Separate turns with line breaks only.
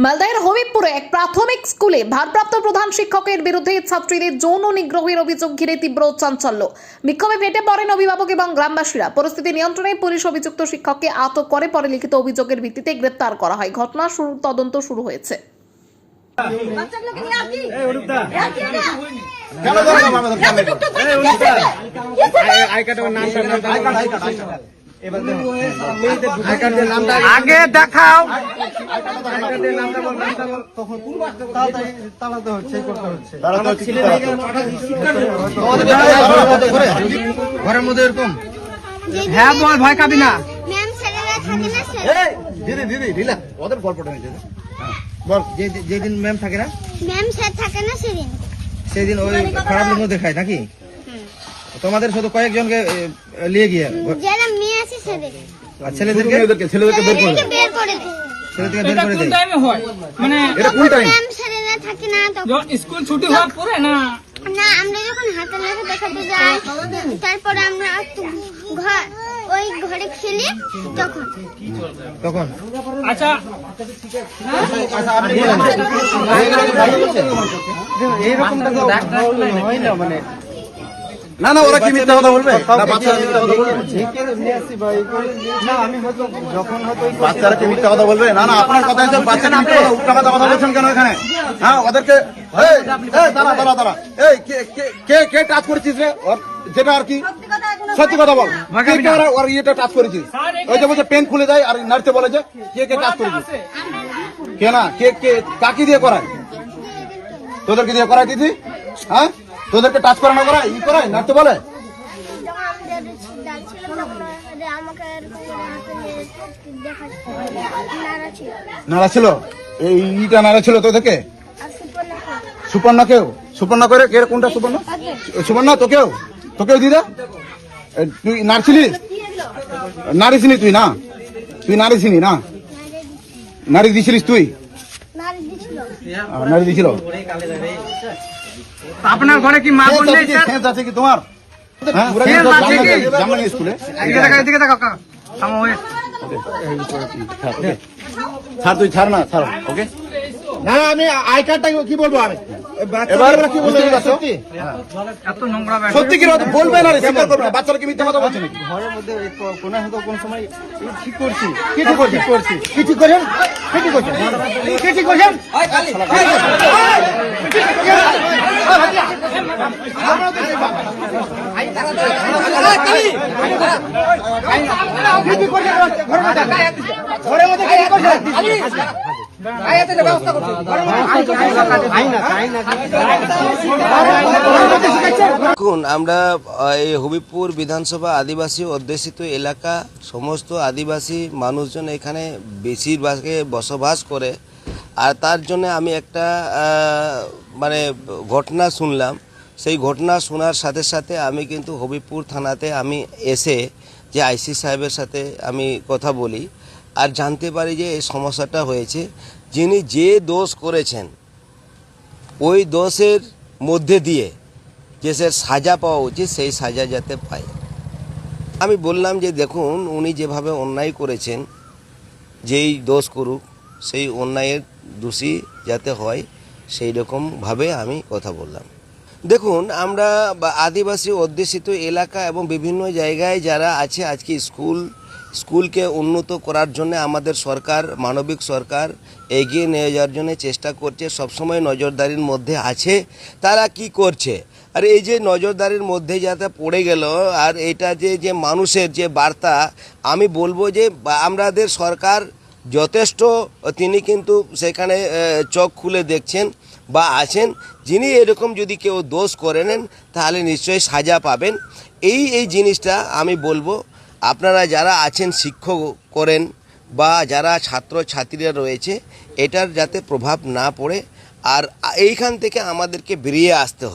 মালদার হবিবপুরে এক প্রাথমিক স্কুলে ভারপ্রাপ্ত প্রধান শিক্ষকের বিরুদ্ধে ছাত্রীদের যৌন নিগ্রহের অভিযোগ ঘিরে তীব্র চাঞ্চল্য। বিক্ষোভে ফেটে পড়েন অভিভাবক এবং গ্রামবাসীরা। পরিস্থিতি নিয়ন্ত্রণে পুলিশ অভিযুক্ত শিক্ষককে আটক করে, পরে লিখিত অভিযোগের ভিত্তিতে গ্রেপ্তার করা হয়। ঘটনার তদন্ত শুরু হয়েছে।
আগে দেখাও ঘরের মধ্যে এরকম। হ্যাঁ বল, ভয় খাবি না। দিদি দিদি রিল্যাক্স, ওদের গল্পটা নিতে বল। যেদিন ম্যাম থাকে না,
ম্যাম স্যার থাকে না
সেদিন ওই খারাপ লোক দেখায় নাকি? তোমাদের শুধু কয়েকজনকে নিয়ে গিয়ে
যারা মেয়ে আছে সেদের
আর ছেলেদেরকে বের করে
বের করে দেয়।
ছেলেদেরকে বের করে দেয়।
টাইমে হয় মানে
এটা কোন টাইম?
ম্যাম স্যারেরা থাকে না তখন।
যখন স্কুল ছুটি হওয়ার পরে না
না, আমরা যখন হাতে লেখা দেখাতে যাই, তারপরে আমরা ওই ঘরে খেলি
তখন
আচ্ছা
এইরকমটা তো হয় না। মানে না না, ওরা কি মিথ্যা কথা বলবে? বাচ্চারা মিথ্যা কথা বলবে? বাচ্চারা কি মিথ্যা কথা বলবে? না না, আপনার কথা হচ্ছে বাচ্চারা মিথ্যা কথা, উল্টা কথা বলছেন কেন এখানে? হ্যাঁ, ওদেরকে দাঁড়া এই কে টাচ করেছিস রে? যেটা আর কি সত্যি কথা বল, ওর ইয়েটা টাচ করেছিস? ওই যে বলছে পেন খুলে যায় আর নাড়তে বলে যে কে টাচ করেছিস? কে না কে কাকি দিয়ে করায়? তোদেরকে দিয়ে করায় দিদি? হ্যাঁ, তোদেরকে টাচ করানো করায়, ই করায়, নাড়তে বলে? নাড়া ছিল, এই ইটা নাড়া ছিল তোদেরকে? সুপর্ণা সুপর্ণা করে কে? কোনটা সুপর্ণা? সুপর্ণা তোকেও দিদা? তুই নাড়ছিলিস? নাড়িসনি তুই? না তুই নাড়িসনি না? নাড়ি দিছিলিস তুই? নাড়ি দিছিল।
আপনার ঘরে কি মা বোন নেই স্যার?
সেন্স আছে কি তোমার? হ্যাঁ, জামলানি স্কুলে
এদিকে তাকাও কাকা, থামো।
ছাড়, তুই ছাড় না, ছাড়। ওকে, না আমি আই কার্ডটা কি বলবো? আমি এবার কি বলতে সত্যি
এত নোংরা
সত্যি কি বলবে না? স্বীকার করবে না? বাচ্চারা কি মিথ্যা কথা বলছে নাকি?
ঘরের মধ্যে কোন সময় ঠিক করছি।
কি ঠিক করছেন? কি ঠিক করছেন? কি ঠিক করছেন? কি ঠিক করছেন? ঘরের মধ্যে কি করছেন?
দেখুন, আমরা এই হবিবপুর বিধানসভা আদিবাসী অধ্যুষিত এলাকা, সমস্ত আদিবাসী মানুষজন এখানে বেশিরভাগে বসবাস করে। আর তার জন্য আমি একটা মানে ঘটনা শুনলাম। সেই ঘটনা শোনার সাথে সাথে আমি কিন্তু হবিবপুর থানাতে আমি এসে যে আইসি সাহেবের সাথে আমি কথা বলি আর জানতে পারি যে এই সমস্যাটা হয়েছে। যিনি যে দোষ করেছেন ওই দোষের মধ্যে দিয়ে যে সাজা পাওয়া উচিত সেই সাজা যাতে পায়। আমি বললাম যে দেখুন, উনি যেভাবে অন্যায় করেছেন, যেই দোষ করুক সেই অন্যায়ের দোষী যাতে হয় সেই রকমভাবে আমি কথা বললাম। দেখুন, আমরা আদিবাসী অধ্যুষিত এলাকা এবং বিভিন্ন জায়গায় যারা আছে, আজকে স্কুলকে উন্নত করার জন্য আমাদের সরকার, মানবিক সরকার এগিয়ে নিয়ে যাওয়ার জন্য চেষ্টা করছে, সবসময় নজরদারির মধ্যে আছে। তারা কি করছে? আর এই যে নজরদারির মধ্যে যাতে পড়ে গেল, আর এটা যে মানুষের যে বার্তা, আমি বলবো যে আমাদের সরকার যথেষ্ট, তিনি কিন্তু সেখানে চোখ খুলে দেখছেন বা আছেন। যিনি এরকম যদি কেউ দোষ করে নেন তাহলে নিশ্চয়ই সাজা পাবেন। এই জিনিসটা আমি বলবো, আপনারা যারা আছেন, শিক্ষক করেন বা যারা ছাত্রছাত্রীরা রয়েছে, এটার যাতে প্রভাব না পড়ে। আর এইখান থেকে আমাদেরকে বেরিয়ে আসতে হবে।